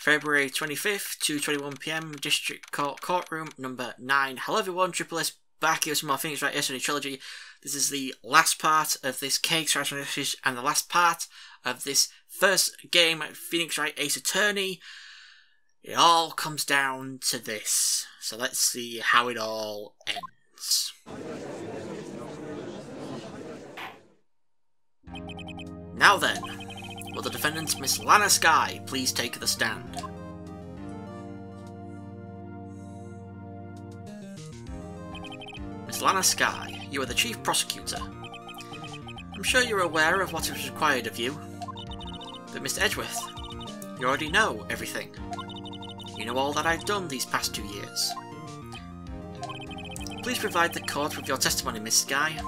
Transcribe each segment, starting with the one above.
February 25th, 2:21 PM, District Court Courtroom number 9. Hello everyone, Triple S back here with some more Phoenix Wright yesterday Trilogy. This is the last part of this case message and the last part of this first game, Phoenix Wright Ace Attorney. It all comes down to this. So let's see how it all ends. Now then, will the defendant, Miss Lana Skye, please take the stand? Miss Lana Skye, you are the Chief Prosecutor. I'm sure you're aware of what is required of you. But Mr. Edgeworth, you already know everything. You know all that I've done these past 2 years. Please provide the court with your testimony, Miss Skye.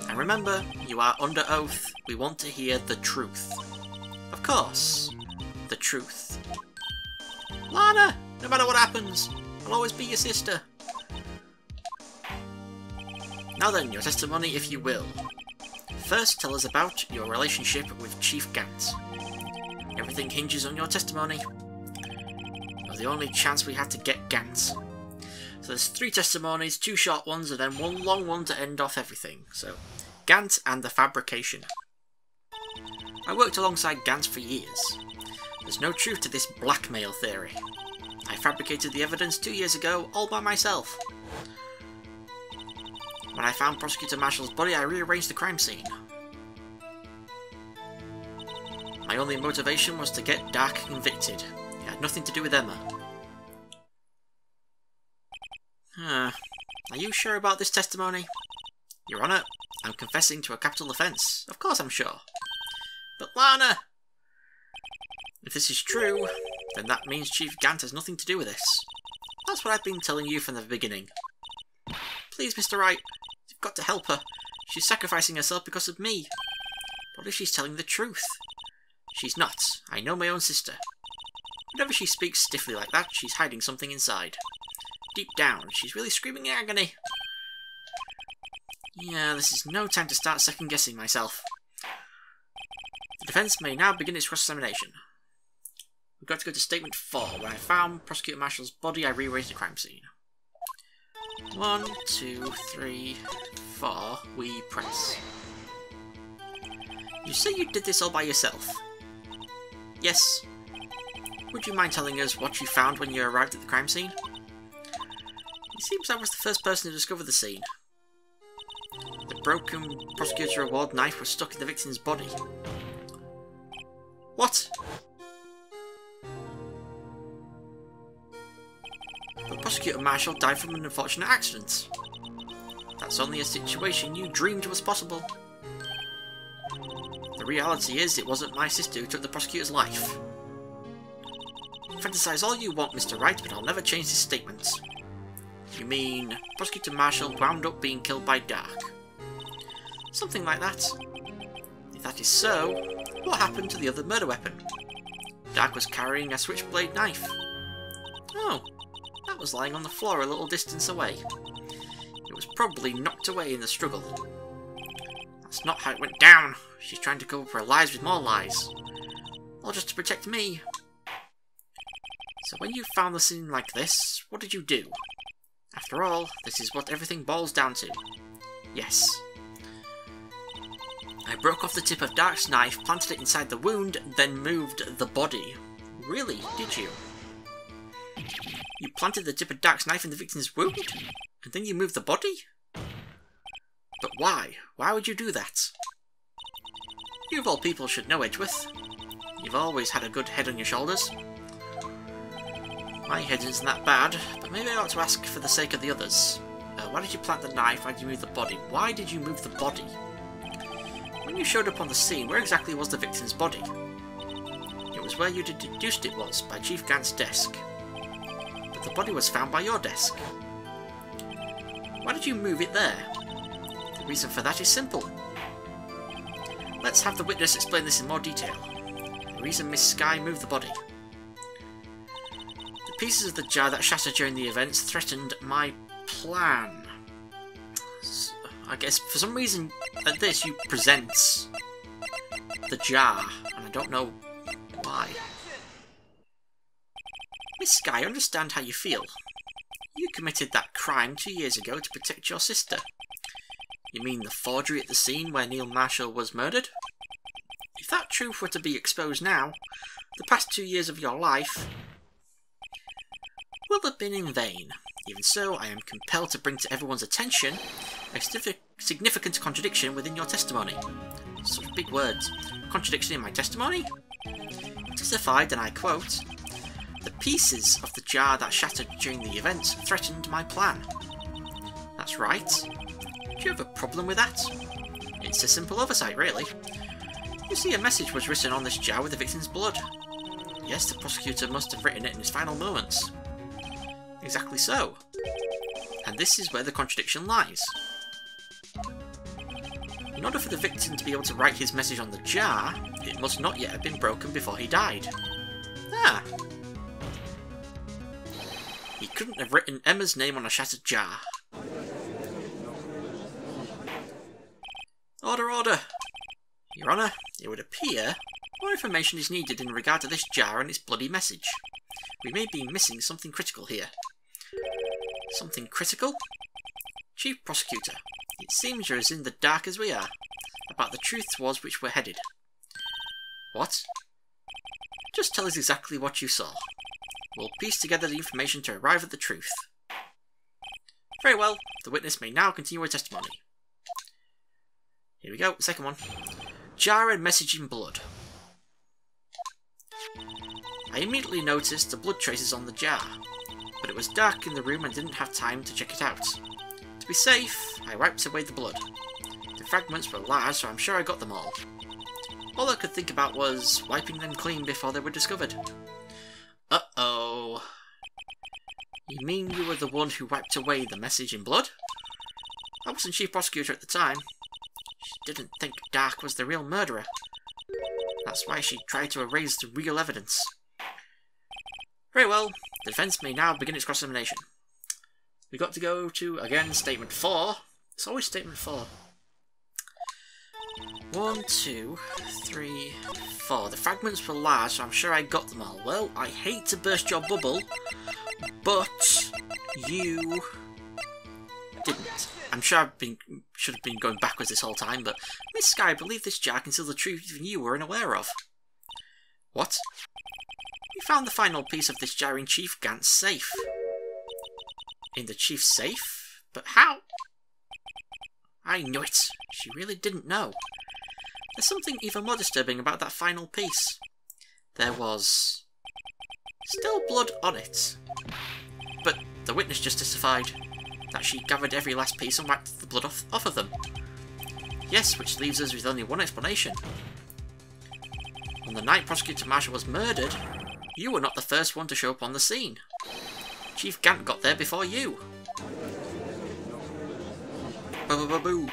And remember, you are under oath. We want to hear the truth. Of course, the truth. Lana, no matter what happens, I'll always be your sister. Now then, your testimony if you will. First, tell us about your relationship with Chief Gant. Everything hinges on your testimony. You're the only chance we have to get Gant. So there's 3 testimonies, 2 short ones, and then 1 long one to end off everything. So, Gant and the fabrication. I worked alongside Gant for years. There's no truth to this blackmail theory. I fabricated the evidence 2 years ago, all by myself. When I found Prosecutor Marshall's body, I rearranged the crime scene. My only motivation was to get Dark convicted. It had nothing to do with Emma. Are you sure about this testimony? Your Honour, I'm confessing to a capital offence. Of course I'm sure. But Lana! If this is true, then that means Chief Gant has nothing to do with this. That's what I've been telling you from the beginning. Please, Mr. Wright, you've got to help her. She's sacrificing herself because of me. What if she's telling the truth? She's not. I know my own sister. Whenever she speaks stiffly like that, she's hiding something inside. Deep down, she's really screaming in agony. Yeah, this is no time to start second-guessing myself. The defence may now begin its cross-examination. We've got to go to Statement 4. When I found Prosecutor Marshall's body, I rearranged the crime scene. 1, 2, 3, 4, we press. You say you did this all by yourself? Yes. Would you mind telling us what you found when you arrived at the crime scene? It seems I was the first person to discover the scene. The broken Prosecutor Award knife was stuck in the victim's body. What? But Prosecutor Marshall died from an unfortunate accident. That's only a situation you dreamed was possible. The reality is, it wasn't my sister who took the prosecutor's life. Fantasize all you want, Mr. Wright, but I'll never change this statement. You mean, Prosecutor Marshall wound up being killed by Dark? Something like that. If that is so, what happened to the other murder weapon? Dark was carrying a switchblade knife. Oh, that was lying on the floor a little distance away. It was probably knocked away in the struggle. That's not how it went down. She's trying to cover up her lies with more lies. All just to protect me. So when you found the scene like this, what did you do? After all, this is what everything boils down to. Yes. I broke off the tip of Dark's knife, planted it inside the wound, then moved the body. Really, did you? You planted the tip of Dark's knife in the victim's wound? And then you moved the body? But why? Why would you do that? You of all people should know, Edgeworth. You've always had a good head on your shoulders. My head isn't that bad, but maybe I ought to ask for the sake of the others. Why did you plant the knife? Why did you move the body? Why did you move the body? When you showed up on the scene, where exactly was the victim's body? It was where you deduced it was, by Chief Gant's desk. But the body was found by your desk. Why did you move it there? The reason for that is simple. Let's have the witness explain this in more detail. The reason Miss Skye moved the body. The pieces of the jar that shattered during the events threatened my plan. So, I guess for some reason at this you present the jar, and I don't know why. Miss Sky, I understand how you feel. You committed that crime 2 years ago to protect your sister. You mean the forgery at the scene where Neil Marshall was murdered? If that truth were to be exposed now, the past 2 years of your life will have been in vain. Even so, I am compelled to bring to everyone's attention a significant contradiction within your testimony. Such big words. Contradiction in my testimony? Testified, and I quote, "The pieces of the jar that shattered during the event threatened my plan." That's right. Do you have a problem with that? It's a simple oversight, really. You see, a message was written on this jar with the victim's blood. Yes, the prosecutor must have written it in his final moments. Exactly so. And this is where the contradiction lies. In order for the victim to be able to write his message on the jar, it must not yet have been broken before he died. Ah. He couldn't have written Emma's name on a shattered jar. Order, order! Your Honour, it would appear more information is needed in regard to this jar and its bloody message. We may be missing something critical here. Something critical? Chief Prosecutor, it seems you're as in the dark as we are, about the truth towards which we're headed. What? Just tell us exactly what you saw. We'll piece together the information to arrive at the truth. Very well, the witness may now continue her testimony. Here we go, second one. Jar and message in blood. I immediately noticed the blood traces on the jar, but it was dark in the room and didn't have time to check it out. To be safe, I wiped away the blood. The fragments were large, so I'm sure I got them all. All I could think about was wiping them clean before they were discovered. Uh-oh. You mean you were the one who wiped away the message in blood? I wasn't Chief Prosecutor at the time. She didn't think Dark was the real murderer. That's why she tried to erase the real evidence. Very well, the defence may now begin its cross-examination. We've got to go to, again, Statement 4. It's always Statement 4. 1, 2, 3, 4. The fragments were large, so I'm sure I got them all. Well, I hate to burst your bubble, but you didn't. I'm sure I should have been going backwards this whole time, but Miss Sky, I believe this jar conceals the truth even you were unaware of. What? We found the final piece of this jar in Chief Gant's safe. In the Chief's safe? But how? I knew it. She really didn't know. There's something even more disturbing about that final piece. There was still blood on it. But the witness just testified that she gathered every last piece and wiped the blood off of them. Yes, which leaves us with only one explanation. On the night Prosecutor Marshall was murdered, you were not the first one to show up on the scene. Chief Gant got there before you. Boom.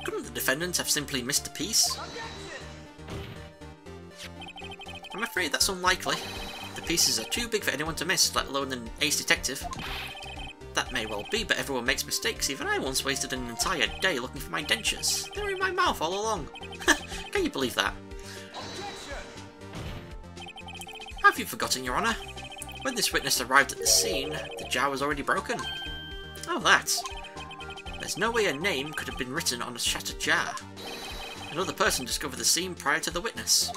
Couldn't the defendant have simply missed a piece? I'm afraid that's unlikely. The pieces are too big for anyone to miss, let alone an ace detective. That may well be, but everyone makes mistakes. Even I once wasted an entire day looking for my dentures. They were in my mouth all along. Can you believe that? Have you forgotten, Your Honour? When this witness arrived at the scene, the jar was already broken. Oh, that. There's no way a name could have been written on a shattered jar. Another person discovered the scene prior to the witness.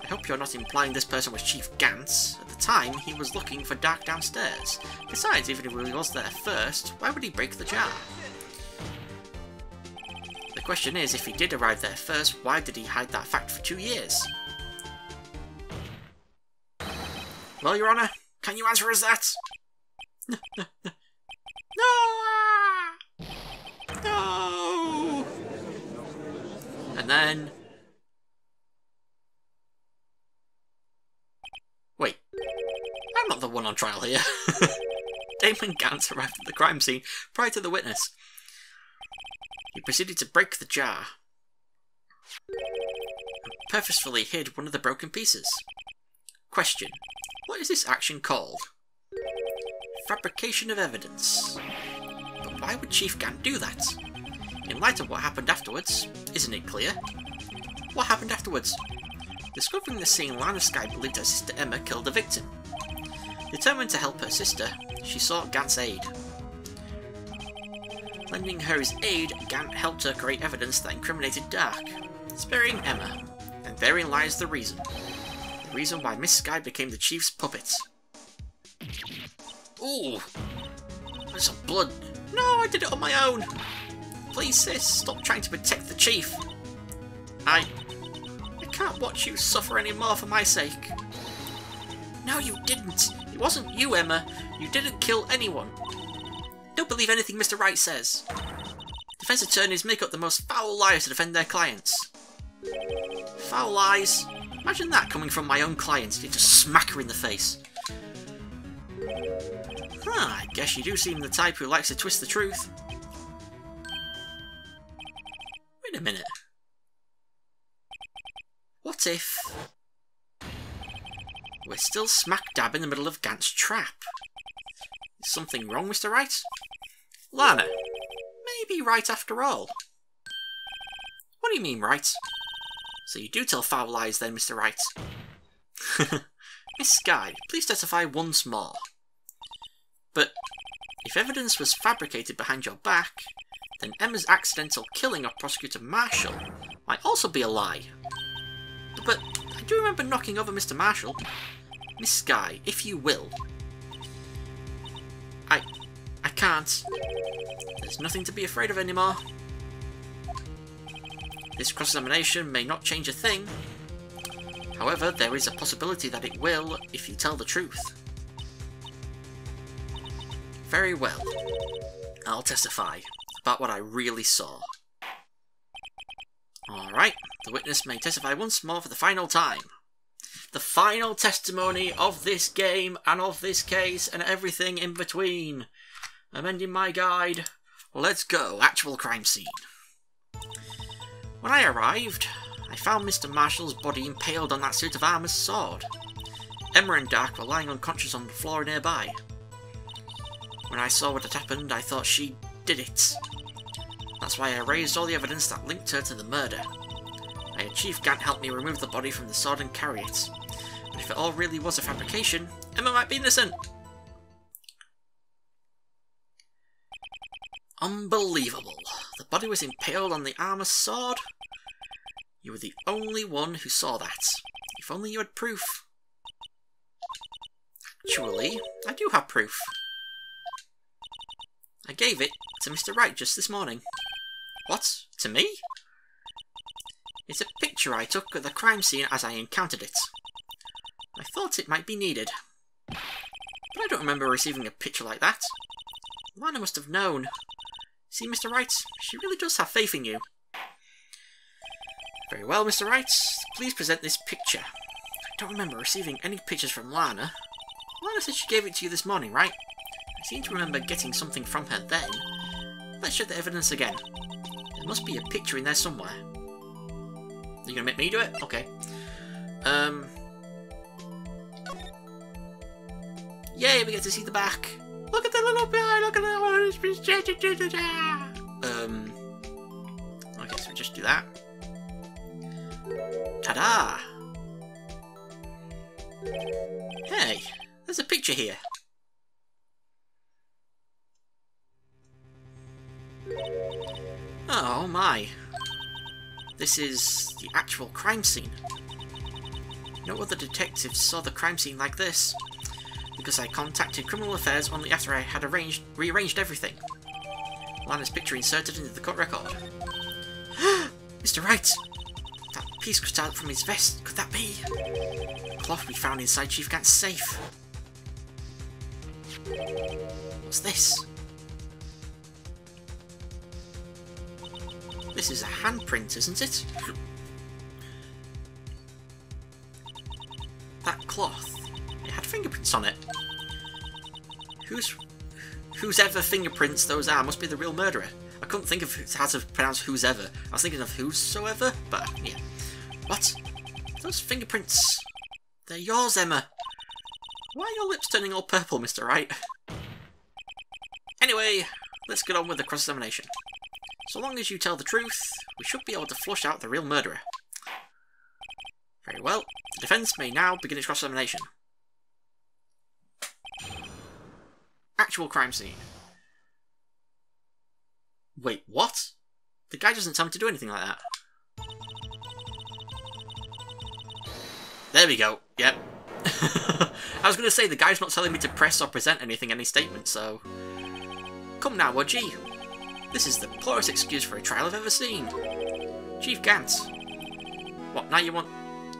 I hope you're not implying this person was Chief Gant. At the time, he was looking for Dark downstairs. Besides, even if he was there first, why would he break the jar? The question is, if he did arrive there first, why did he hide that fact for 2 years? Well, Your Honour, can you answer us that? No! No! And then... Wait, I'm not the one on trial here. Damon Gant arrived at the crime scene prior to the witness. He proceeded to break the jar and purposefully hid one of the broken pieces. Question. What is this action called? Fabrication of evidence. But why would Chief Gant do that? In light of what happened afterwards, isn't it clear? What happened afterwards? Discovering the scene, Lana Sky believed her sister Emma killed the victim. Determined to help her sister, she sought Gant's aid. Lending her his aid, Gant helped her create evidence that incriminated Dark, sparing Emma. And therein lies the reason. The reason why Miss Sky became the Chief's puppet. Ooh! There's some blood. No, I did it on my own! Please, sis, stop trying to protect the Chief. I can't watch you suffer anymore for my sake. No, you didn't. It wasn't you, Emma. You didn't kill anyone. Don't believe anything Mr. Wright says. Defense attorneys make up the most foul lies to defend their clients. Foul lies? Imagine that coming from my own clients. You just smack her in the face. I guess you do seem the type who likes to twist the truth. Wait a minute. What if we're still smack dab in the middle of Gant's trap? Is something wrong, Mr. Wright? Lana, maybe right after all. What do you mean, right? So you do tell foul lies then, Mr. Wright. Miss Sky, please testify once more. But if evidence was fabricated behind your back, then Emma's accidental killing of Prosecutor Marshall might also be a lie. But I do remember knocking over Mr. Marshall. Miss Sky, if you will. I can't. There's nothing to be afraid of anymore. This cross-examination may not change a thing. However, there is a possibility that it will if you tell the truth. Very well. I'll testify about what I really saw. Alright, the witness may testify once more for the final time. The final testimony of this game and of this case and everything in between. Amending my guide. Let's go. Actual crime scene. When I arrived, I found Mr. Marshall's body impaled on that suit of armour's sword. Emma and Dark were lying unconscious on the floor nearby. When I saw what had happened, I thought she did it. That's why I raised all the evidence that linked her to the murder. I had Chief Gant help me remove the body from the sword and carry it. But if it all really was a fabrication, Emma might be innocent. Unbelievable. The body was impaled on the armour sword. You were the only one who saw that. If only you had proof. Actually, I do have proof. I gave it to Mr. Wright just this morning. What? To me? It's a picture I took of the crime scene as I encountered it. I thought it might be needed. But I don't remember receiving a picture like that. Lana must have known. See, Mr. Wright, she really does have faith in you. Very well, Mr. Wright. Please present this picture. I don't remember receiving any pictures from Lana. Lana said she gave it to you this morning, right? I seem to remember getting something from her then. Let's check the evidence again. There must be a picture in there somewhere. You gonna make me do it? Okay. Yay, we get to see the back. Look at the little guy, look at that one. Okay, so we just do that. Ta-da! Hey, there's a picture here. Oh my. This is the actual crime scene. No other detectives saw the crime scene like this, because I contacted Criminal Affairs only after I had rearranged everything. Lana's picture inserted into the court record. Mr. Wright! That piece cut out from his vest, could that be? Cloth we found inside Chief Gant's safe. What's this? This is a handprint, isn't it? That cloth, it had fingerprints on it. Whose ever fingerprints those are must be the real murderer. I couldn't think of how to pronounce whose ever. I was thinking of whosoever, but yeah. What? Those fingerprints, they're yours, Emma. Why are your lips turning all purple, Mr. Wright? Anyway, let's get on with the cross-examination. So long as you tell the truth, we should be able to flush out the real murderer. Very well. The defence may now begin its cross-examination. actual crime scene. Wait, what? The guy doesn't tell me to do anything like that. There we go. Yep. I was going to say, the guy's not telling me to press or present anything, any statement, so... Come now, would ye? This is the poorest excuse for a trial I've ever seen. Chief Gant. What, now you want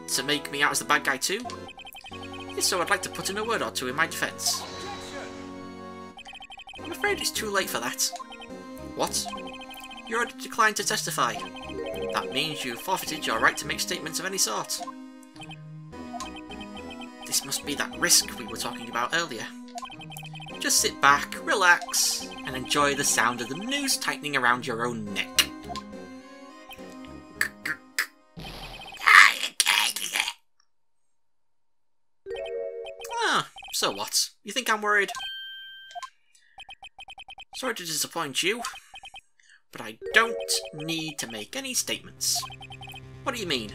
to make me out as the bad guy too? If so, I'd like to put in a word or two in my defence. I'm afraid it's too late for that. What? You already declined to testify. That means you've forfeited your right to make statements of any sort. This must be that risk we were talking about earlier. Just sit back, relax, and enjoy the sound of the noose tightening around your own neck. Ah, so what? You think I'm worried? Sorry to disappoint you, but I don't need to make any statements. What do you mean?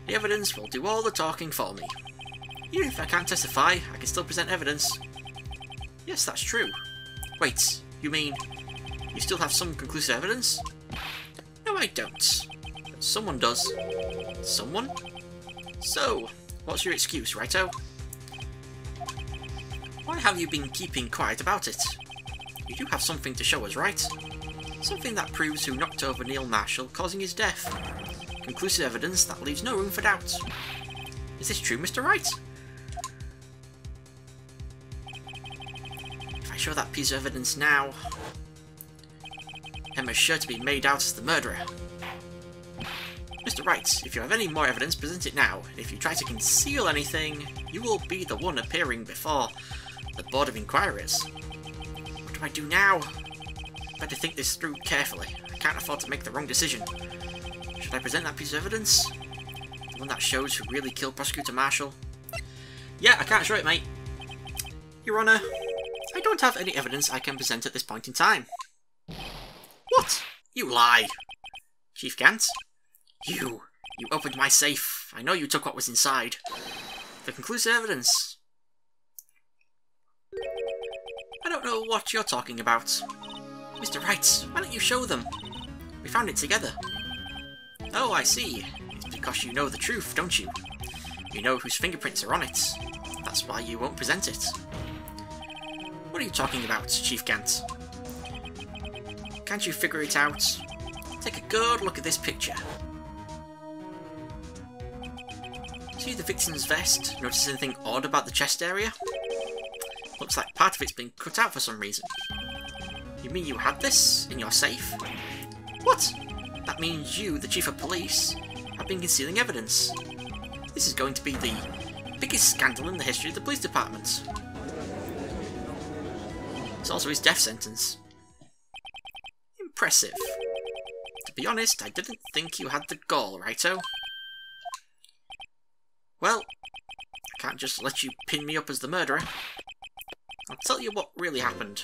The evidence will do all the talking for me. Even if I can't testify, I can still present evidence. Yes, that's true. Wait, you mean you still have some conclusive evidence? No, I don't. But someone does. Someone? So, what's your excuse, righto? Why have you been keeping quiet about it? You do have something to show us, right? Something that proves who knocked over Neil Marshall, causing his death. Conclusive evidence that leaves no room for doubt. Is this true, Mr. Wright? If I show that piece of evidence now, Emma's sure to be made out as the murderer. Mr. Wright, if you have any more evidence, present it now. And if you try to conceal anything, you will be the one appearing before the Board of Inquirers. What do I do now? Better think this through carefully. I can't afford to make the wrong decision. Should I present that piece of evidence? The one that shows who really killed Prosecutor Marshall? Yeah, I can't show it, mate. Your Honour, I don't have any evidence I can present at this point in time. What? You lie! Chief Gant? You opened my safe. I know you took what was inside. For conclusive evidence. I don't know what you're talking about. Mr. Wright, why don't you show them? We found it together. Oh, I see. It's because you know the truth, don't you? You know whose fingerprints are on it. That's why you won't present it. What are you talking about, Chief Gant? Can't you figure it out? Take a good look at this picture. See the victim's vest? Notice anything odd about the chest area? Looks like part of it's been cut out for some reason. You mean you had this in your safe? What? That means you, the Chief of Police, have been concealing evidence. This is going to be the biggest scandal in the history of the police department. It's also his death sentence. Impressive. To be honest, I didn't think you had the gall, righto? Well, I can't just let you pin me up as the murderer. I'll tell you what really happened.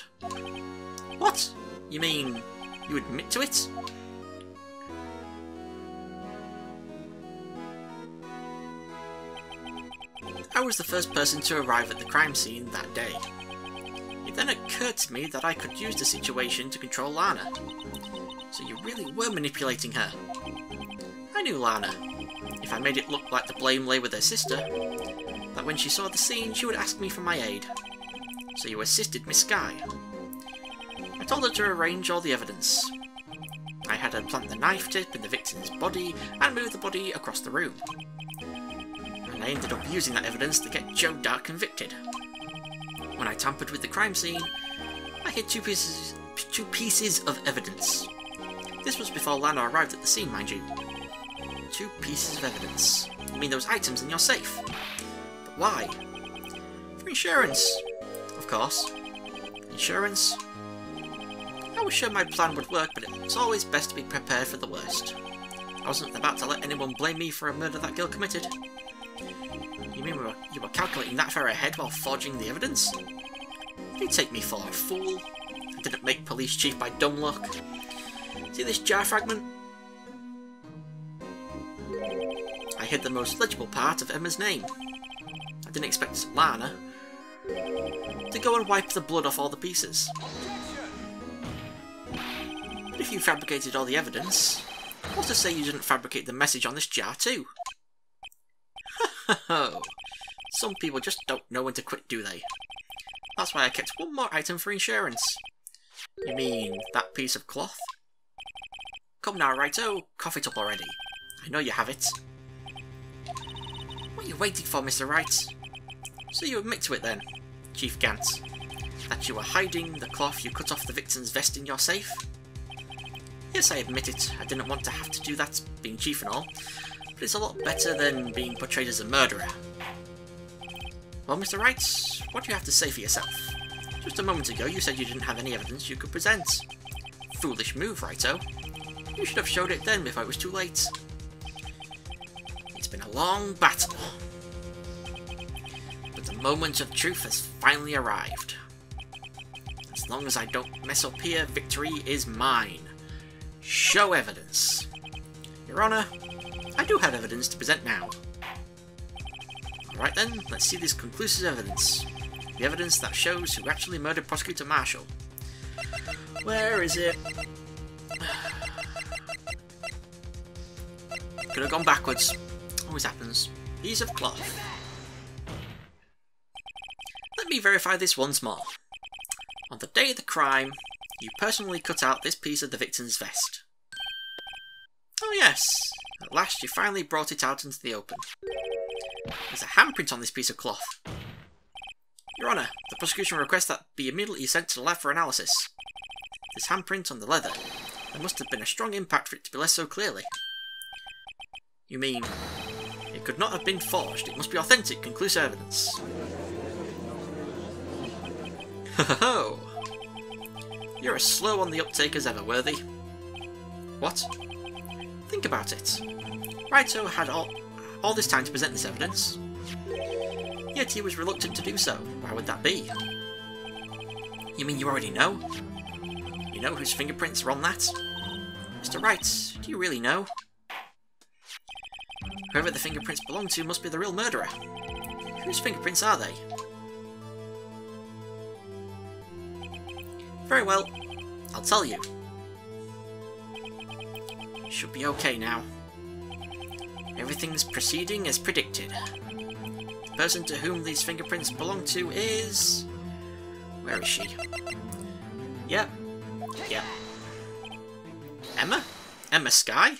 What? You mean you admit to it? I was the first person to arrive at the crime scene that day. It then occurred to me that I could use the situation to control Lana. So you really were manipulating her. I knew Lana. If I made it look like the blame lay with her sister, that when she saw the scene she would ask me for my aid. So you assisted Miss Skye. I told her to arrange all the evidence. I had her plant the knife tip in the victim's body and move the body across the room. And I ended up using that evidence to get Joe Dart convicted. When I tampered with the crime scene, I hid two pieces of evidence. This was before Lana arrived at the scene, mind you. 2 pieces of evidence. You mean those items in your safe? But why? For insurance. Of course. Insurance? I was sure my plan would work, but it's always best to be prepared for the worst. I wasn't about to let anyone blame me for a murder that girl committed. You mean you were calculating that far ahead while forging the evidence? You take me for a fool. I didn't make police chief by dumb luck. See this jar fragment? I hid the most legible part of Emma's name. I didn't expect Lana. to go and wipe the blood off all the pieces. But if you fabricated all the evidence, what's to say you didn't fabricate the message on this jar too? Ho. Some people just don't know when to quit, do they? That's why I kept one more item for insurance. You mean that piece of cloth? Come now, Righto, cough it up already. I know you have it. What are you waiting for, Mr. Wright? So you admit to it then, Chief Gant, that you were hiding the cloth you cut off the victim's vest in your safe? Yes, I admit it. I didn't want to have to do that, being chief and all, but it's a lot better than being portrayed as a murderer. Well, Mr. Wright, what do you have to say for yourself? Just a moment ago you said you didn't have any evidence you could present. Foolish move, Righto. You should have showed it then before it was too late. It's been a long battle, but the moment of truth has finally arrived. As long as I don't mess up here, victory is mine. Show evidence. Your Honour, I do have evidence to present now. Alright then, let's see this conclusive evidence. The evidence that shows who actually murdered Prosecutor Marshall. Where is it? Could have gone backwards. Always happens. Piece of cloth. Let me verify this once more. On the day of the crime, you personally cut out this piece of the victim's vest. Oh yes, at last you finally brought it out into the open. There's a handprint on this piece of cloth. Your Honour, the prosecution requests that be immediately sent to the lab for analysis. This handprint on the leather, there must have been a strong impact for it to be left so clearly. You mean, it could not have been forged, it must be authentic, conclusive evidence. Ho ho ho! You're as slow on the uptake as ever, Worthy. What? Think about it. Righto had all this time to present this evidence, yet he was reluctant to do so. Why would that be? You mean you already know? You know whose fingerprints are on that? Mr. Wright, do you really know? Whoever the fingerprints belong to must be the real murderer. Whose fingerprints are they? Very well, I'll tell you. You should be okay now. Everything's proceeding as predicted. The person to whom these fingerprints belong to is... Where is she? Yep. Emma? Emma Skye?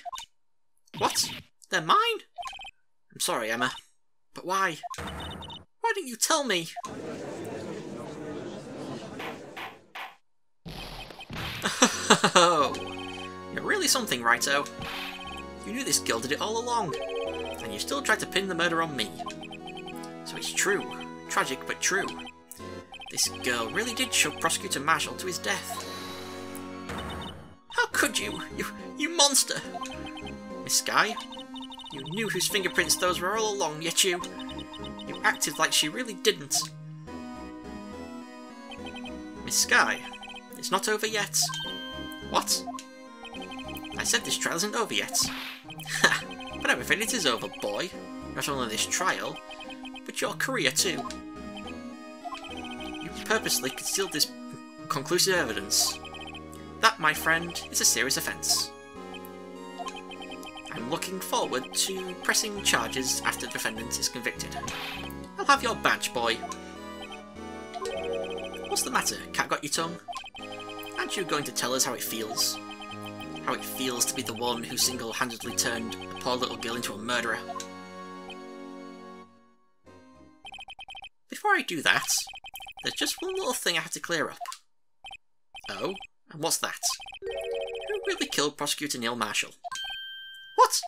What? They're mine? I'm sorry, Emma. But why? Why didn't you tell me? Oh, you're really something, Righto. You knew this girl did it all along, and you still tried to pin the murder on me. So it's true. Tragic, but true. This girl really did shove Prosecutor Marshall to his death. How could you? You monster! Miss Skye, you knew whose fingerprints those were all along, yet you acted like she really didn't. Miss Skye, it's not over yet. What? I said this trial isn't over yet. Ha! But I'm afraid it is over, boy. Not only this trial, but your career too. You purposely concealed this conclusive evidence. That, my friend, is a serious offence. I'm looking forward to pressing charges after the defendant is convicted. I'll have your badge, boy. What's the matter? Cat got your tongue? Aren't you going to tell us how it feels? How it feels to be the one who single-handedly turned a poor little girl into a murderer? Before I do that, there's just one little thing I have to clear up. Oh? And what's that? Who really killed Prosecutor Neil Marshall? What?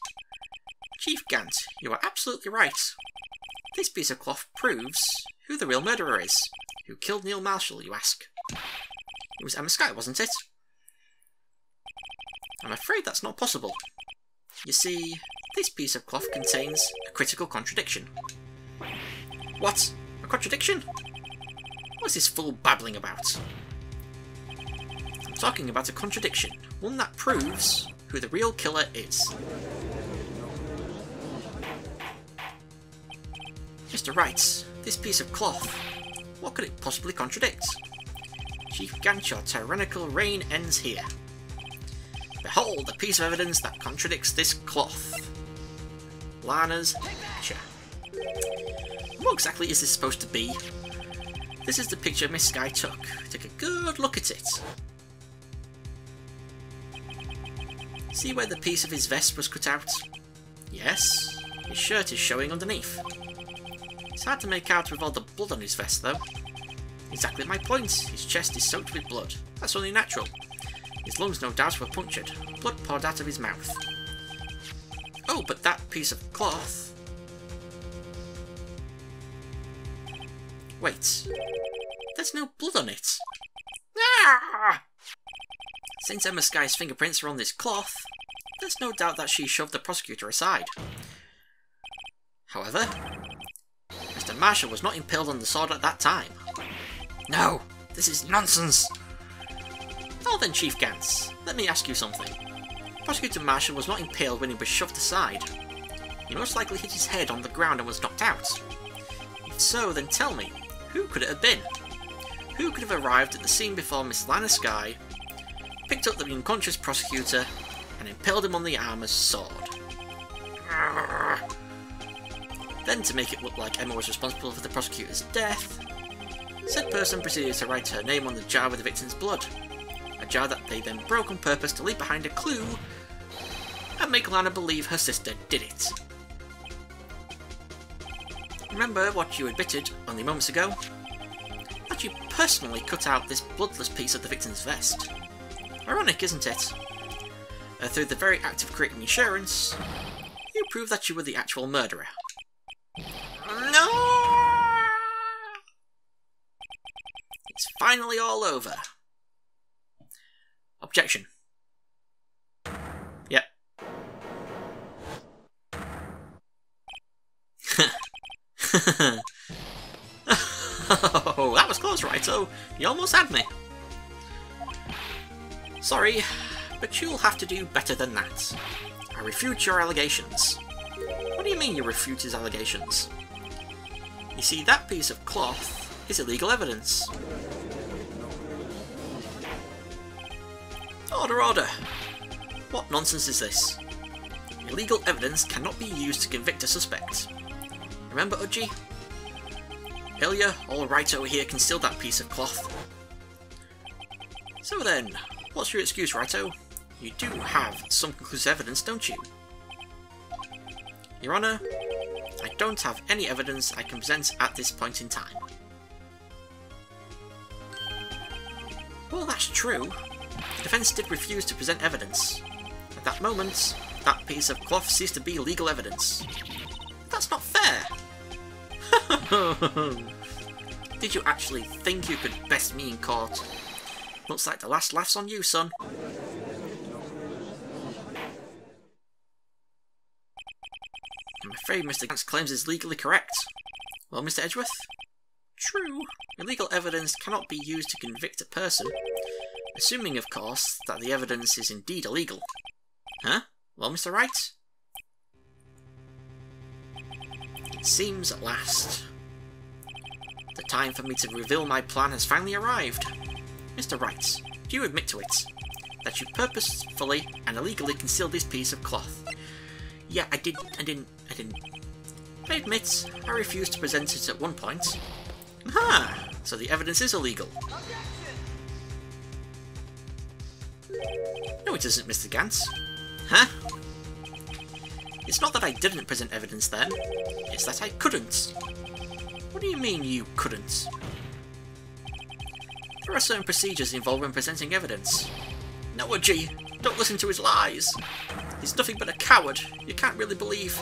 Chief Gant, you are absolutely right. This piece of cloth proves who the real murderer is. Who killed Neil Marshall, you ask? It was Emma Skye, wasn't it? I'm afraid that's not possible. You see, this piece of cloth contains a critical contradiction. What? A contradiction? What's this fool babbling about? I'm talking about a contradiction, one that proves who the real killer is. Mr. Wright, this piece of cloth, What could it possibly contradict? Chief Gant, your tyrannical reign ends here. Behold the piece of evidence that contradicts this cloth. Lana's picture. What exactly is this supposed to be? This is the picture Miss Sky took. Take a good look at it. See where the piece of his vest was cut out? Yes, his shirt is showing underneath. It's hard to make out with all the blood on his vest though. Exactly my point, his chest is soaked with blood. That's only natural. His lungs no doubt were punctured. Blood poured out of his mouth. Oh, but that piece of cloth... Wait. There's no blood on it. Ah! Since Emma Sky's fingerprints are on this cloth, there's no doubt that she shoved the prosecutor aside. However, Mr. Marshall was not impaled on the sword at that time. No, this is nonsense. Well then, Chief Gantz, let me ask you something. Prosecutor Marshall was not impaled when he was shoved aside. He most likely hit his head on the ground and was knocked out. If so, then tell me, who could it have been? Who could have arrived at the scene before Miss Lana Sky, picked up the unconscious prosecutor, and impaled him on the arm as sword? Then, to make it look like Emma was responsible for the prosecutor's death, said person proceeded to write her name on the jar with the victim's blood. A jar that they then broke on purpose to leave behind a clue and make Lana believe her sister did it. Remember what you admitted only moments ago? That you personally cut out this bloodless piece of the victim's vest. Ironic, isn't it? Through the very act of creating insurance, you prove that you were the actual murderer. No! It's finally all over. Objection. Yep. Oh, that was close, right? So you almost had me. Sorry, but you'll have to do better than that. I refute your allegations. What do you mean you refute his allegations? You see, that piece of cloth is illegal evidence. Order, order! What nonsense is this? Illegal evidence cannot be used to convict a suspect. Remember, Udgy? Earlier, all Wright over here concealed that piece of cloth. So then, what's your excuse, Righto? You do have some conclusive evidence, don't you? Your Honour, I don't have any evidence I can present at this point in time. Well, that's true. The defence did refuse to present evidence. At that moment, that piece of cloth ceased to be legal evidence. That's not fair! Did you actually think you could best me in court? Looks like the last laugh's on you, son. I'm afraid Mr. Gant's claims is legally correct. Well, Mr. Edgeworth? True. Illegal evidence cannot be used to convict a person, assuming, of course, that the evidence is indeed illegal. Huh? Well, Mr. Wright? It seems at last. The time for me to reveal my plan has finally arrived. Mr. Wright, do you admit to it? That you purposefully and illegally concealed this piece of cloth? Yeah, I didn't. I admit, I refused to present it at one point. Aha! So the evidence is illegal. No, it isn't, Mr. Gantz. Huh? It's not that I didn't present evidence then, it's that I couldn't. What do you mean you couldn't? There are certain procedures involved when presenting evidence. No, gee, don't listen to his lies. He's nothing but a coward. You can't really believe.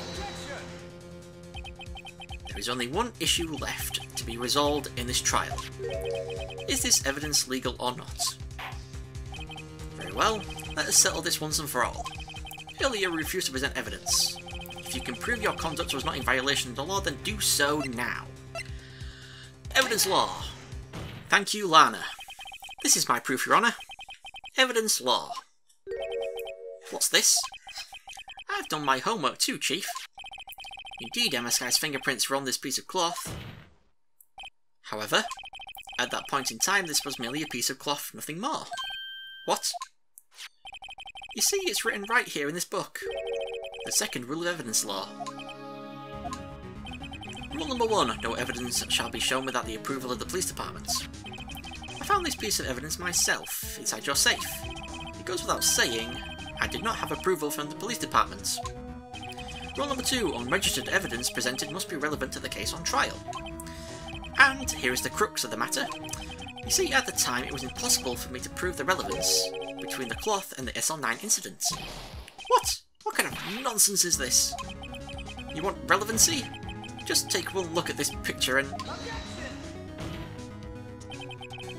There is only one issue left to be resolved in this trial. Is this evidence legal or not? Very well, let us settle this once and for all. Earlier you refused to present evidence. If you can prove your conduct was not in violation of the law, then do so now. Evidence law. Thank you, Lana. This is my proof, Your Honour. Evidence law. What's this? I've done my homework too, Chief. Indeed, Emma Sky's fingerprints were on this piece of cloth. However, At that point in time, this was merely a piece of cloth, nothing more. What? You see, it's written right here in this book. The second rule of evidence law. Rule number 1, no evidence shall be shown without the approval of the police department. I found this piece of evidence myself, inside your safe. It goes without saying, I did not have approval from the police department. Rule number 2, unregistered evidence presented must be relevant to the case on trial. And here is the crux of the matter. You see, at the time it was impossible for me to prove the relevance between the cloth and the SL9 incident. What? What kind of nonsense is this? You want relevancy? Just take one look at this picture and...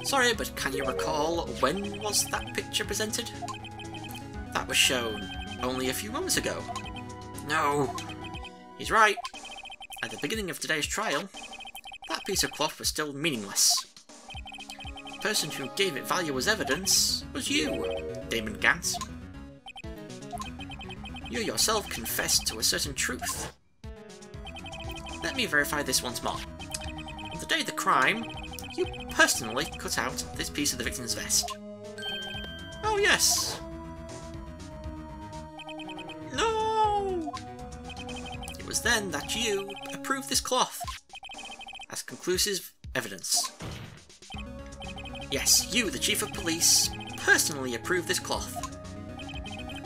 Sorry, but can you recall when was that picture presented? That was shown only a few moments ago. No, he's right. At the beginning of today's trial, that piece of cloth was still meaningless. The person who gave it value as evidence was you, Damon Gant. You yourself confessed to a certain truth. Let me verify this once more. On the day of the crime, you personally cut out this piece of the victim's vest. Oh yes. No! It was then that you approved this cloth as conclusive evidence. Yes, you, the Chief of Police, personally approved this cloth.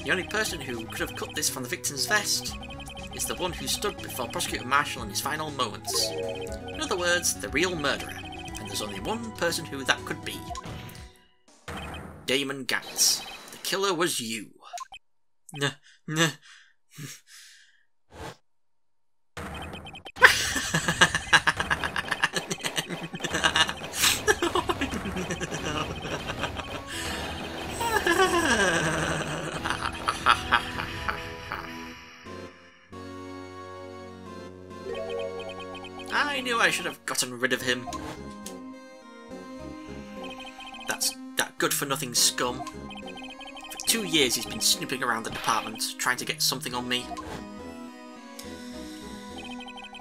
The only person who could have cut this from the victim's vest is the one who stood before Prosecutor Marshall in his final moments. In other words, the real murderer. And there's only one person who that could be. Damon Gant. The killer was you. I knew I should have gotten rid of him. That good-for-nothing scum. For 2 years he's been snooping around the department, trying to get something on me.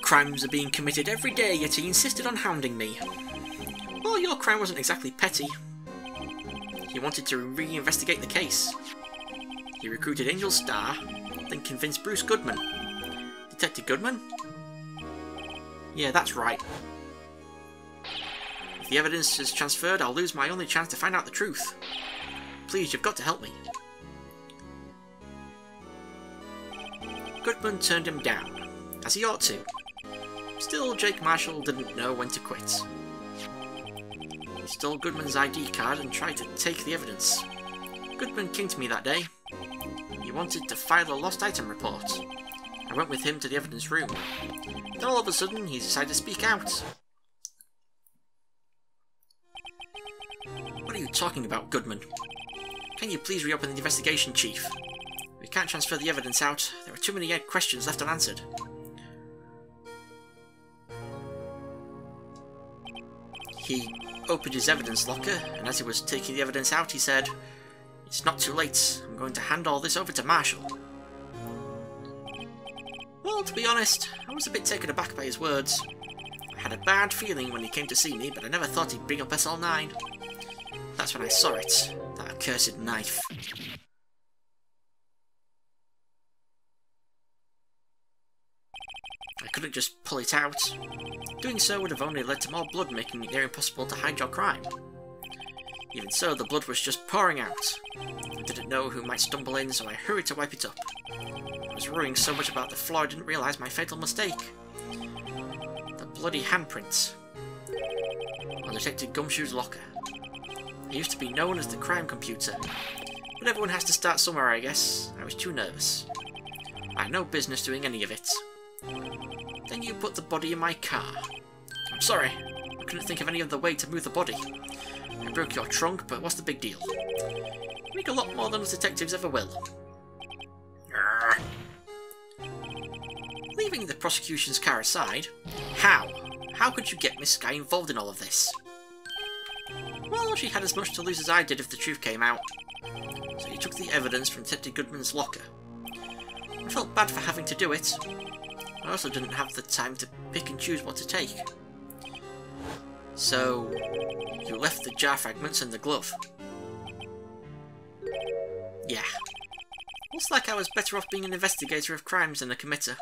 Crimes are being committed every day, yet he insisted on hounding me. Well, your crime wasn't exactly petty. He wanted to reinvestigate the case. He recruited Angel Starr, then convinced Bruce Goodman. Detective Goodman? Yeah, that's right. If the evidence is transferred, I'll lose my only chance to find out the truth. Please, you've got to help me. Goodman turned him down, as he ought to. Still, Jake Marshall didn't know when to quit. He stole Goodman's ID card and tried to take the evidence. Goodman came to me that day. He wanted to file a lost item report. I went with him to the evidence room. Then all of a sudden, he decided to speak out. What are you talking about, Goodman? Can you please reopen the investigation, Chief? We can't transfer the evidence out. There are too many questions left unanswered. He opened his evidence locker, and as he was taking the evidence out, he said, "It's not too late. I'm going to hand all this over to Marshall." Well, to be honest, I was a bit taken aback by his words. I had a bad feeling when he came to see me, but I never thought he'd bring up SL9. That's when I saw it, that accursed knife. I couldn't just pull it out. Doing so would have only led to more blood, making it near impossible to hide your crime. Even so, the blood was just pouring out. I didn't know who might stumble in, so I hurried to wipe it up. I was worrying so much about the floor I didn't realise my fatal mistake. The bloody handprint on Detective Gumshoe's locker. It used to be known as the crime computer, but everyone has to start somewhere, I guess. I was too nervous. I had no business doing any of it. Then you put the body in my car. I'm sorry, I couldn't think of any other way to move the body. I broke your trunk, but what's the big deal? You make a lot more than us detectives ever will. Urgh. Leaving the prosecution's car aside, how could you get Miss Sky involved in all of this? Well, she had as much to lose as I did if the truth came out. So you took the evidence from Detective Goodman's locker. I felt bad for having to do it. I also didn't have the time to pick and choose what to take. So, you left the jar fragments in the glove? Yeah. Looks like I was better off being an investigator of crimes than a committer.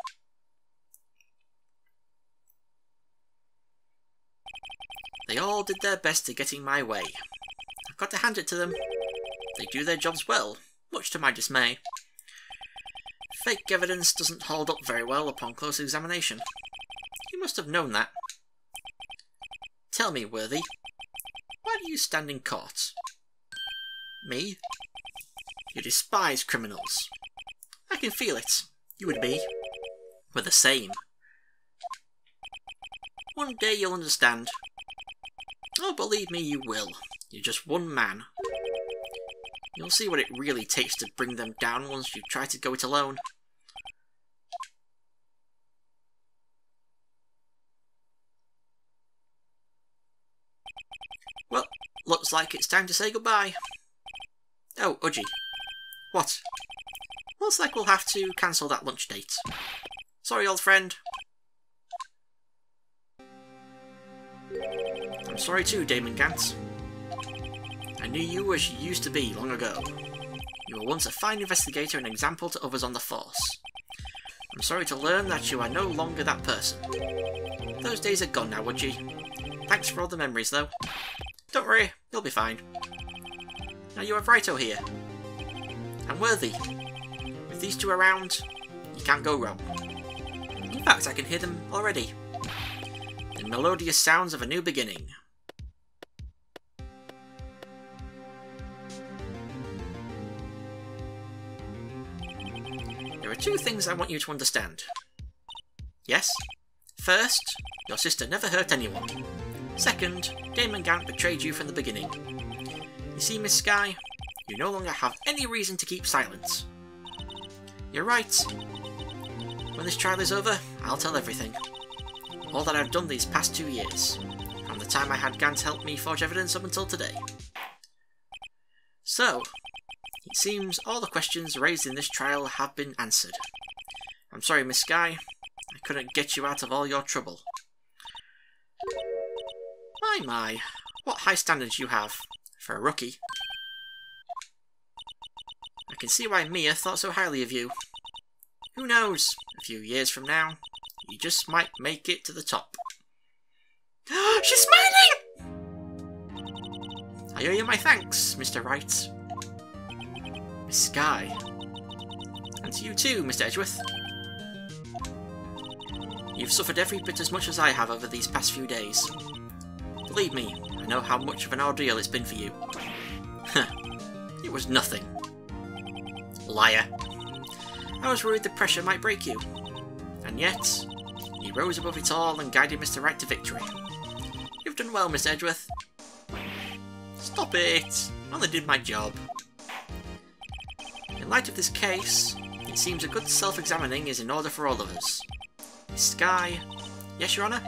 They all did their best to get in my way. I've got to hand it to them. They do their jobs well, much to my dismay. Fake evidence doesn't hold up very well upon close examination. You must have known that. Tell me, Worthy, why do you stand in court? Me? You despise criminals. I can feel it. You and me. We're the same. One day you'll understand. Oh, believe me, you will. You're just one man. You'll see what it really takes to bring them down once you try to go it alone. Well, looks like it's time to say goodbye. Oh, Udgy. What? Looks like we'll have to cancel that lunch date. Sorry, old friend. I'm sorry too, Damon Gant. I knew you as you used to be long ago. You were once a fine investigator and example to others on the force. I'm sorry to learn that you are no longer that person. Those days are gone now, Udgy. Thanks for all the memories, though. Don't worry, you'll be fine. Now you have Wright here. And Worthy. With these two around, you can't go wrong. In fact, I can hear them already. The melodious sounds of a new beginning. There are two things I want you to understand. Yes? First, your sister never hurt anyone. Second, Damon Gant betrayed you from the beginning. You see, Miss Sky, you no longer have any reason to keep silent. You're right. When this trial is over, I'll tell everything. All that I've done these past 2 years, from the time I had Gant help me forge evidence up until today. So, it seems all the questions raised in this trial have been answered. I'm sorry, Miss Sky, I couldn't get you out of all your trouble. My, what high standards you have, for a rookie. I can see why Mia thought so highly of you. Who knows, a few years from now, you just might make it to the top. She's smiling! I owe you my thanks, Mr. Wright. Miss Sky. And to you too, Mr. Edgeworth. You've suffered every bit as much as I have over these past few days. Believe me, I know how much of an ordeal it's been for you. It was nothing. Liar. I was worried the pressure might break you. And yet, you rose above it all and guided Mr. Wright to victory. You've done well, Miss Edgeworth. Stop it! I only did my job. In light of this case, it seems a good self-examining is in order for all of us. Miss Sky... Yes, Your Honour?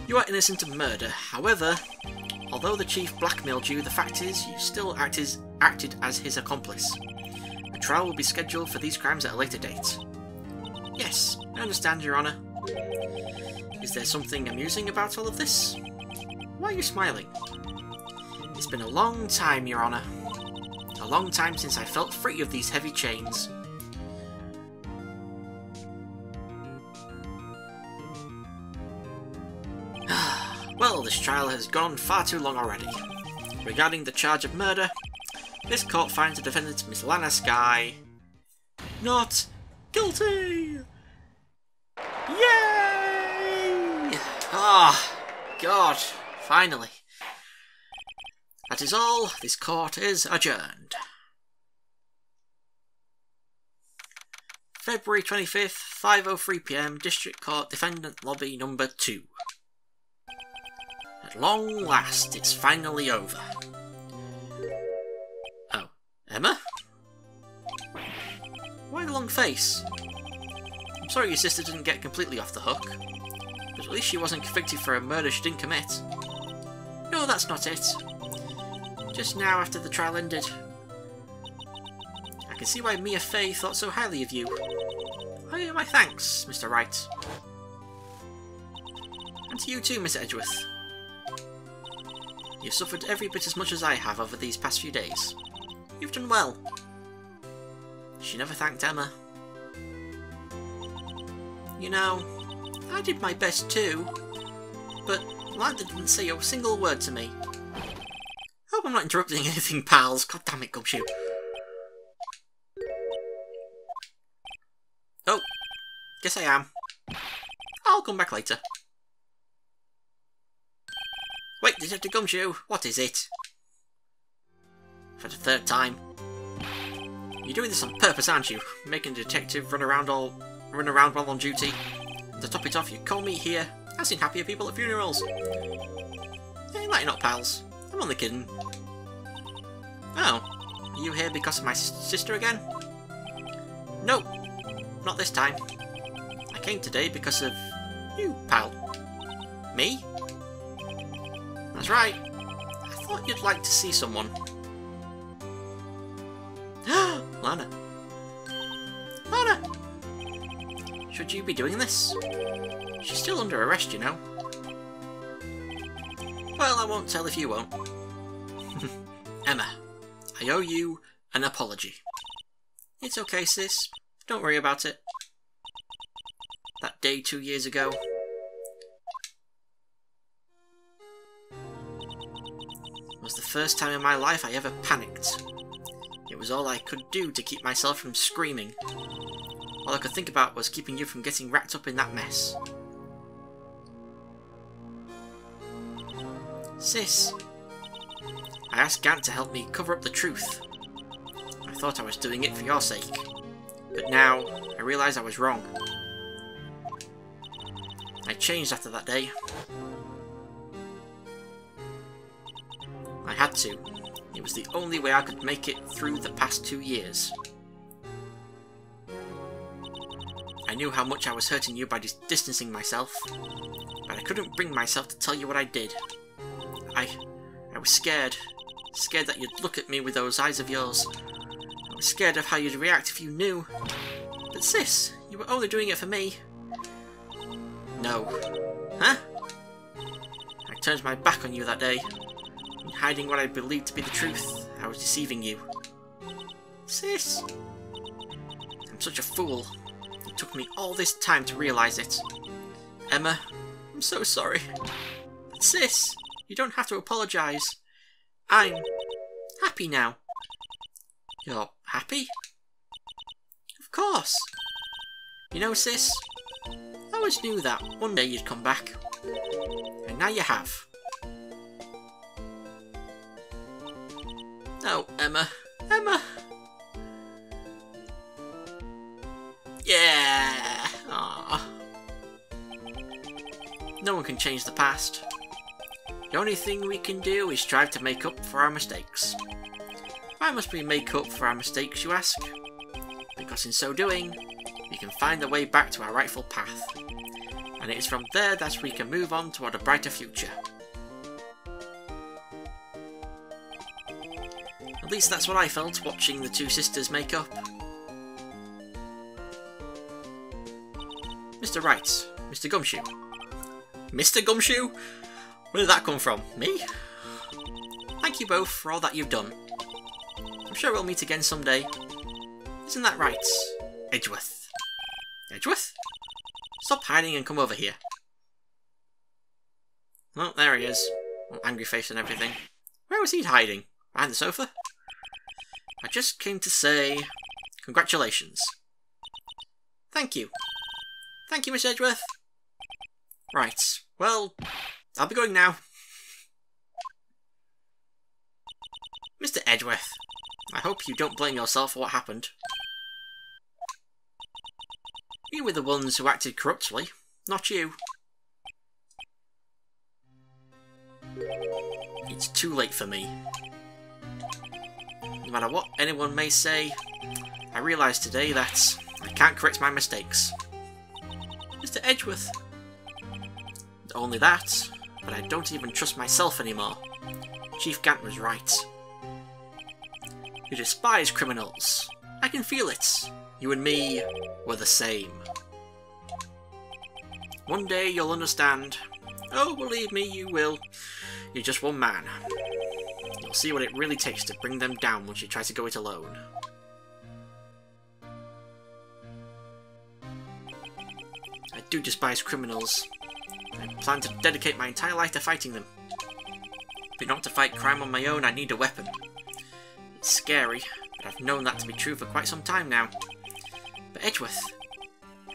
You are innocent of murder. However, although the Chief blackmailed you, the fact is you still acted as his accomplice. A trial will be scheduled for these crimes at a later date. Yes, I understand, Your Honour. Is there something amusing about all of this? Why are you smiling? It's been a long time, Your Honour. A long time since I felt free of these heavy chains. Well, this trial has gone far too long already. Regarding the charge of murder, this court finds the defendant, Miss Lana Sky, not guilty! Yay! Ah, God, finally. That is all. This court is adjourned. February 25th, 5:03 PM, District Court, Defendant Lobby Number 2. At long last, it's finally over. Oh, Emma? Why the long face? I'm sorry your sister didn't get completely off the hook, but at least she wasn't convicted for a murder she didn't commit. No, that's not it. Just now after the trial ended. I can see why Mia Fey thought so highly of you. I owe you my thanks, Mr. Wright. And to you too, Miss Edgeworth. You've suffered every bit as much as I have over these past few days. You've done well. She never thanked Emma. You know, I did my best too, but Landa didn't say a single word to me. Hope I'm not interrupting anything, pals. God damn it, Gumshoe. Oh, guess I am. I'll come back later. Wait, Detective Gumshoe, what is it? For the third time. You're doing this on purpose, aren't you? Making a detective run around while on duty. And to top it off, you call me here. I've seen happier people at funerals. Hey, lighten up, pals. I'm only kidding. Oh, are you here because of my sister again? No, not this time. I came today because of you, pal. Me? That's right. I thought you'd like to see someone. Lana. Lana! Should you be doing this? She's still under arrest, you know. Well, I won't tell if you won't. Emma, I owe you an apology. It's okay, sis. Don't worry about it. That day 2 years ago. Was the first time in my life I ever panicked. It was all I could do to keep myself from screaming. All I could think about was keeping you from getting wrapped up in that mess. Sis, I asked Gant to help me cover up the truth. I thought I was doing it for your sake, but now I realise I was wrong. I changed after that day. I had to. It was the only way I could make it through the past 2 years. I knew how much I was hurting you by distancing myself, but I couldn't bring myself to tell you what I did. I was scared. Scared that you'd look at me with those eyes of yours. I was scared of how you'd react if you knew. But sis, you were only doing it for me. No. Huh? I turned my back on you that day. In hiding what I believed to be the truth, I was deceiving you. Sis! I'm such a fool. It took me all this time to realise it. Emma, I'm so sorry. But sis, you don't have to apologise. I'm happy now. You're happy? Of course. You know, sis, I always knew that one day you'd come back. And now you have. Oh, Emma. Emma! Yeah! Aww. No one can change the past. The only thing we can do is strive to make up for our mistakes. Why must we make up for our mistakes, you ask? Because in so doing, we can find the way back to our rightful path. And it is from there that we can move on toward a brighter future. At least that's what I felt watching the two sisters make up. Mr. Wright, Mr. Gumshoe. Mr. Gumshoe? Where did that come from? Me? Thank you both for all that you've done. I'm sure we'll meet again someday. Isn't that right, Edgeworth? Edgeworth? Stop hiding and come over here. Oh, there he is. Angry face and everything. Where was he hiding? Behind the sofa? I just came to say congratulations. Thank you. Thank you, Miss Edgeworth. Right, well, I'll be going now. Mr. Edgeworth, I hope you don't blame yourself for what happened. We were the ones who acted corruptly, not you. It's too late for me. No matter what anyone may say, I realise today that I can't correct my mistakes. Mr. Edgeworth. Not only that, but I don't even trust myself anymore. Chief Gant was right. You despise criminals. I can feel it. You and me were the same. One day you'll understand. Oh, believe me, you will. You're just one man. You'll see what it really takes to bring them down once you try to go it alone. I do despise criminals. I plan to dedicate my entire life to fighting them. But not to fight crime on my own, I need a weapon. It's scary, but I've known that to be true for quite some time now. But Edgeworth,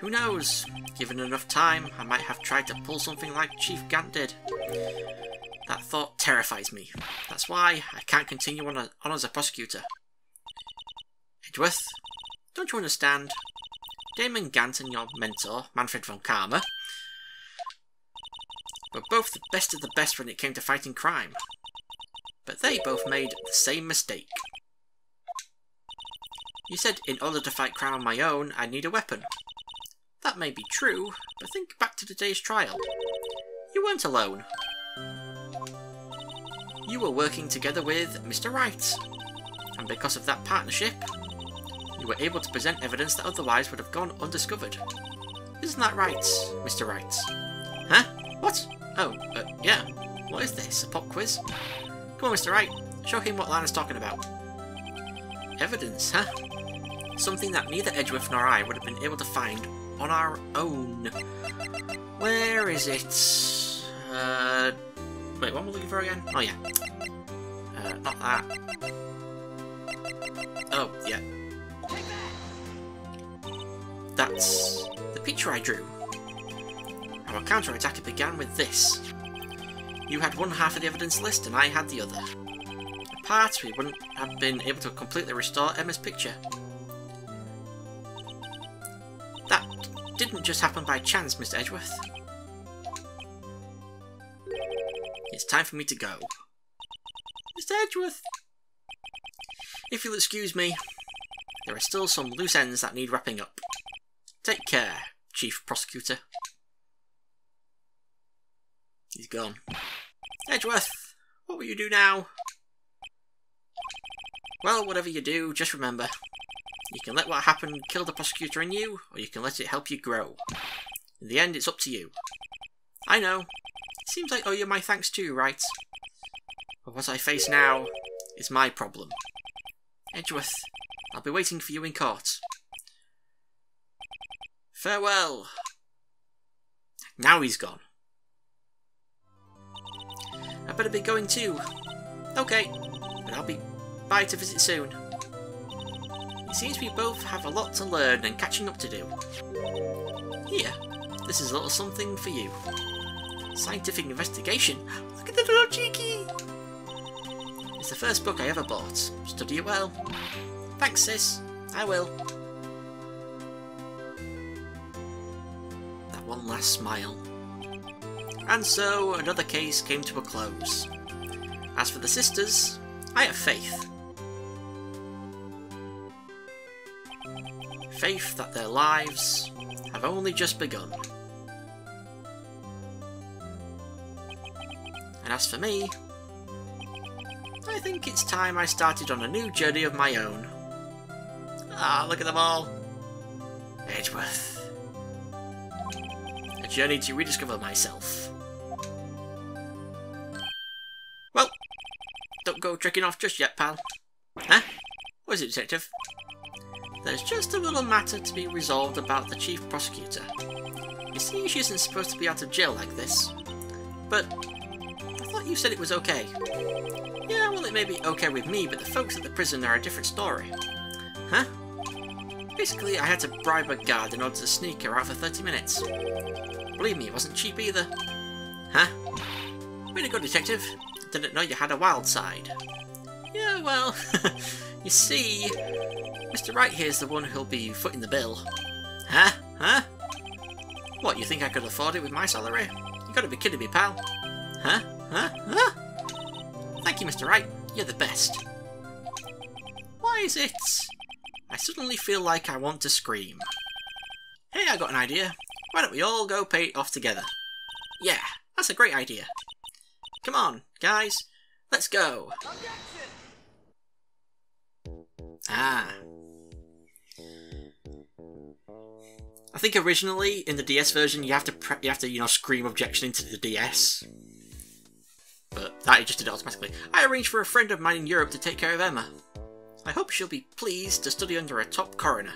who knows? Given enough time, I might have tried to pull something like Chief Gant did. That thought terrifies me. That's why I can't continue on as a prosecutor. Edgeworth, don't you understand? Damon Gant and your mentor, Manfred von Karma, were both the best of the best when it came to fighting crime. But they both made the same mistake. You said in order to fight crime on my own, I need a weapon. That may be true, but think back to today's trial. You weren't alone. You were working together with Mr. Wright, and because of that partnership, you were able to present evidence that otherwise would have gone undiscovered. Isn't that right, Mr. Wright? Huh? What? Oh, yeah. What is this, a pop quiz? Come on, Mr. Wright, show him what Lana's talking about. Evidence, huh? Something that neither Edgeworth nor I would have been able to find on our own. Where is it? Wait, what am I looking for again? Oh, yeah. Not that. Oh, yeah. That's the picture I drew. Our counter-attack began with this. You had one half of the evidence list and I had the other. Apart, we wouldn't have been able to completely restore Emma's picture. That didn't just happen by chance, Mr. Edgeworth. It's time for me to go. Mr. Edgeworth! If you'll excuse me, there are still some loose ends that need wrapping up. Take care, Chief Prosecutor. He's gone. Edgeworth, what will you do now? Well, whatever you do, just remember, you can let what happened kill the prosecutor in you, or you can let it help you grow. In the end, it's up to you. I know. It seems like I owe you my thanks too, right? But what I face now is my problem. Edgeworth, I'll be waiting for you in court. Farewell. Now he's gone. I better be going too. Okay, but I'll be by to visit soon. It seems we both have a lot to learn and catching up to do. Here, this is a little something for you. Scientific investigation. Look at the little cheeky. It's the first book I ever bought. Study it well. Thanks, sis. I will. That one last smile. And so, another case came to a close. As for the sisters, I have faith. Faith that their lives have only just begun. And as for me, I think it's time I started on a new journey of my own. Ah, look at them all. Edgeworth. A journey to rediscover myself. Well, don't go tricking off just yet, pal. Huh? What is it, Detective? There's just a little matter to be resolved about the Chief Prosecutor. You see, she isn't supposed to be out of jail like this. But I thought you said it was okay. Yeah, well, it may be okay with me, but the folks at the prison are a different story. Huh? Basically, I had to bribe a guard in order to sneak her out for 30 minutes. Believe me, it wasn't cheap either. Huh? Way to go, Detective. Didn't know you had a wild side. Yeah, well, you see, Mr. Wright here's the one who'll be footing the bill. Huh? Huh? What, you think I could afford it with my salary? You gotta be kidding me, pal. Huh? Huh? Huh? Thank you, Mr. Wright. You're the best. Why is it? I suddenly feel like I want to scream. Hey, I got an idea. Why don't we all go pay it off together? Yeah, that's a great idea. Come on, guys. Let's go. Ah. I think originally in the DS version you have to scream objection into the DS. But That he just did it automatically. I arranged for a friend of mine in Europe to take care of Emma. I hope she'll be pleased to study under a top coroner.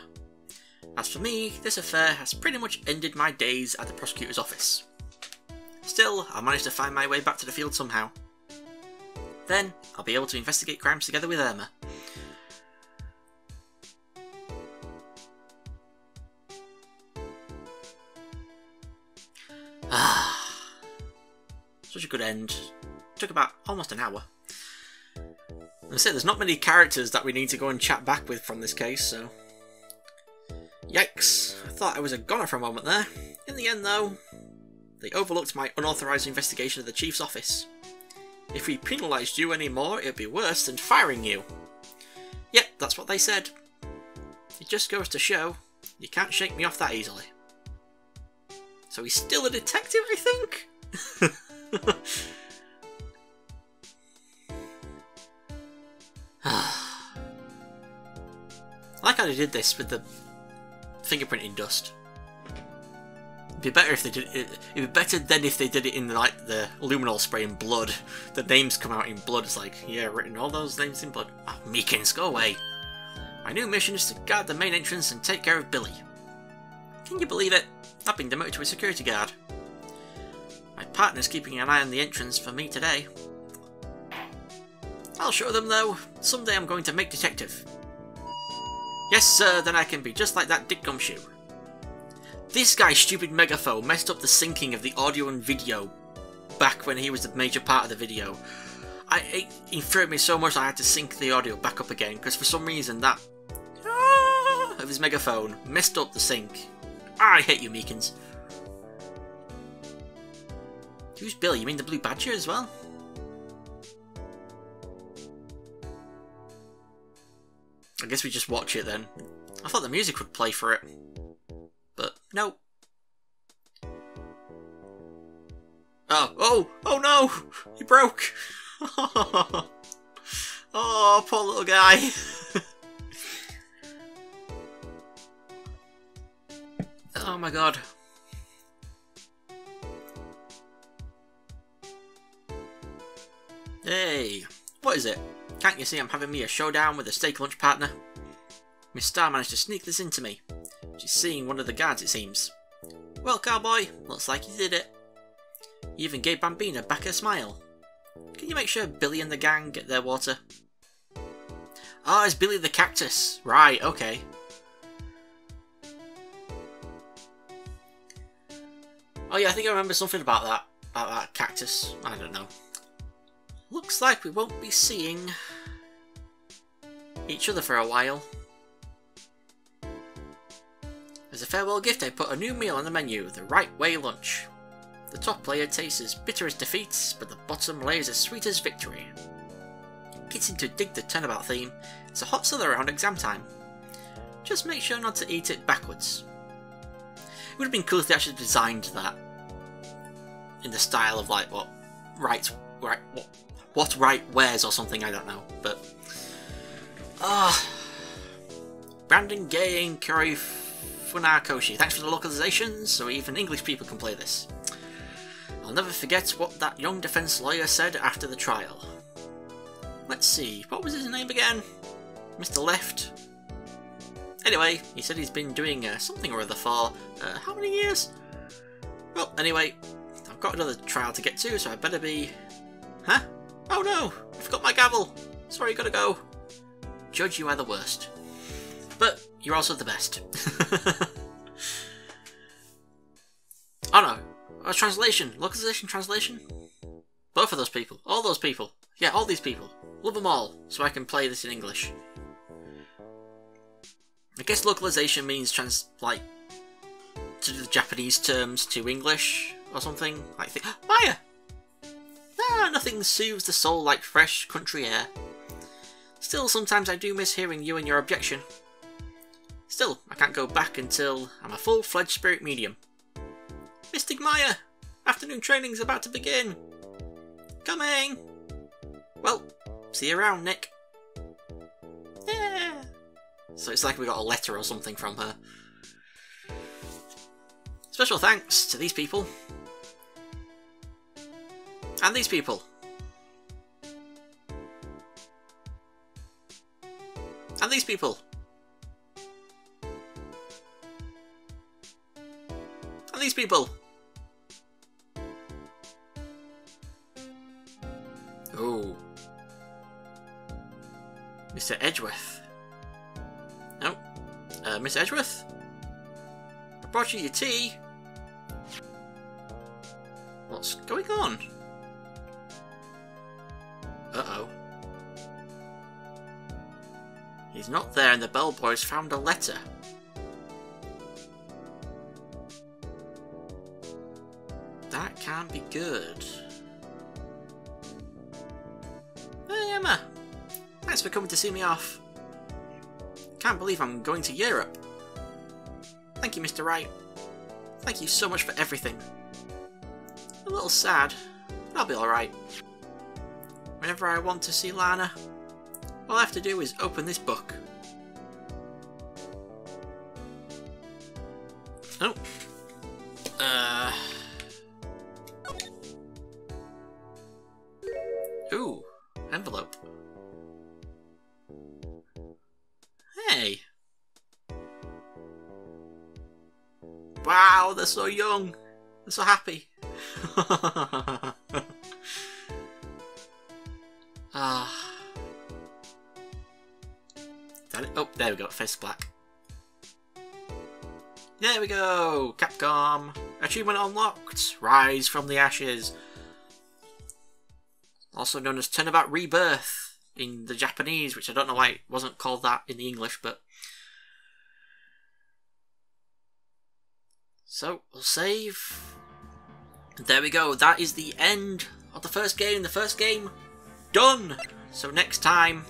As for me, this affair has pretty much ended my days at the prosecutor's office. Still, I'll manage to find my way back to the field somehow. Then, I'll be able to investigate crimes together with Emma. Such a good end. Took about almost an hour. I say there's not many characters that we need to go and chat back with from this case, so... Yikes, I thought I was a goner for a moment there. In the end though, they overlooked my unauthorised investigation of the Chief's office. If we penalised you any more, it'd be worse than firing you. Yep, that's what they said. It just goes to show, you can't shake me off that easily. So he's still a detective, I think? I like how they did this with the fingerprinting dust. It'd be better if they did it. It'd be better than if they did it in like the luminol spray in blood. The names come out in blood. It's like, yeah, written all those names in blood. Oh, Meekins, go away. My new mission is to guard the main entrance and take care of Billy. Can you believe it? I've been demoted to a security guard. My partner's keeping an eye on the entrance for me today. I'll show them though. Someday I'm going to make detective. Yes sir, then I can be just like that Dick Gumshoe. This guy's stupid megaphone messed up the syncing of the audio and video back when he was the major part of the video. It infuriated me so much I had to sync the audio back up again because for some reason that of his megaphone messed up the sync. I hate you, Meekins. Who's Billy? You mean the Blue Badger as well? I guess we just watch it then. I thought the music would play for it. But, no. Oh no! He broke! Oh, poor little guy. Oh my god. Hey, what is it? Can't you see I'm having me a showdown with a steak lunch partner? Miss Starr managed to sneak this into me. She's seeing one of the guards, it seems. Well, cowboy, looks like you did it. You even gave Bambina back her smile. Can you make sure Billy and the gang get their water? Oh, it's Billy the Cactus. Right, okay. Oh yeah, I think I remember something about that cactus. I don't know. Looks like we won't be seeing each other for a while. As a farewell gift, I put a new meal on the menu, the Right Way lunch. The top layer tastes as bitter as defeat, but the bottom layer is as sweet as victory. Kids seem to dig the turnabout theme. It's a hot seller around exam time. Just make sure not to eat it backwards. It would have been cool if they actually designed that in the style of like what Wright wears or something, I don't know. But Brandon Gay and Kuri Funakoshi, thanks for the localizations so even English people can play this. I'll never forget what that young defense lawyer said after the trial. Let's see, what was his name again? Mr. Left? Anyway, he said he's been doing something or other for how many years? Well, anyway, I've got another trial to get to, so I better be... Huh? Oh no! I forgot my gavel! Sorry, gotta go. Judge, you are the worst. But you're also the best. Oh no. Translation. Localization, translation? Both of those people. All those people. Yeah, all these people. Love them all, so I can play this in English. I guess localization means to do the Japanese terms to English or something. Like Maya! Ah, nothing soothes the soul like fresh country air. Still, sometimes I do miss hearing you and your objection. Still, I can't go back until I'm a full-fledged spirit medium. Mystic Maya! Afternoon training's about to begin! Coming! Well, see you around, Nick. Yeah! So it's like we got a letter or something from her. Special thanks to these people. And these people. And these people. And these people. Oh. Mr. Edgeworth. No. Miss Edgeworth? I brought you your tea. What's going on? Uh-oh. He's not there and the bellboy's found a letter. That can't be good. Hey Emma! Thanks for coming to see me off. Can't believe I'm going to Europe. Thank you, Mr. Wright. Thank you so much for everything. A little sad, but I'll be alright. Whenever I want to see Lana, all I have to do is open this book. Oh. Ooh, envelope. Hey. Wow, they're so young. They're so happy. Is that it? Oh, there we go. Face black. There we go. Capcom. Achievement unlocked. Rise from the ashes. Also known as Turnabout Rebirth in the Japanese, which I don't know why it wasn't called that in the English, but... So, we'll save. There we go. That is the end of the first game. The first game done. So next time,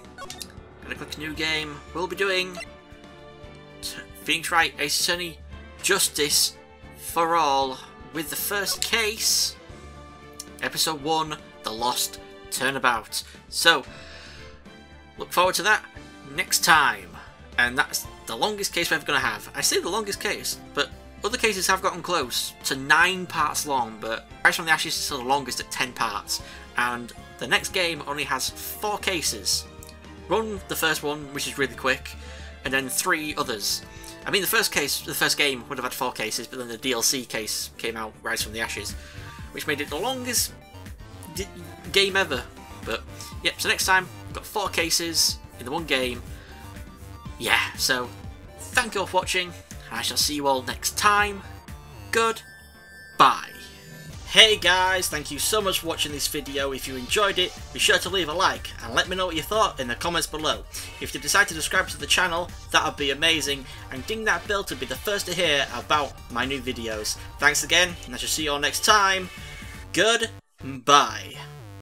gonna click new game. We'll be doing Phoenix Wright Ace Attorney Justice for All with the first case, Episode 1, The Lost Turnabout. So, look forward to that next time. And that's the longest case we're ever going to have. I say the longest case, but other cases have gotten close to 9 parts long, but Rise from the Ashes is still the longest at 10 parts. And the next game only has 4 cases. Run the first one, which is really quick, and then 3 others. I mean, the first game would have had 4 cases, but then the DLC case came out, Rise from the Ashes, which made it the longest game ever. But yep, so next time we've got 4 cases in the one game. Yeah, so thank you all for watching. I shall see you all next time. Goodbye. Hey guys, thank you so much for watching this video. If you enjoyed it, be sure to leave a like and let me know what you thought in the comments below. If you decide to subscribe to the channel, that would be amazing, and ding that bell to be the first to hear about my new videos. Thanks again, and I shall see you all next time. Goodbye.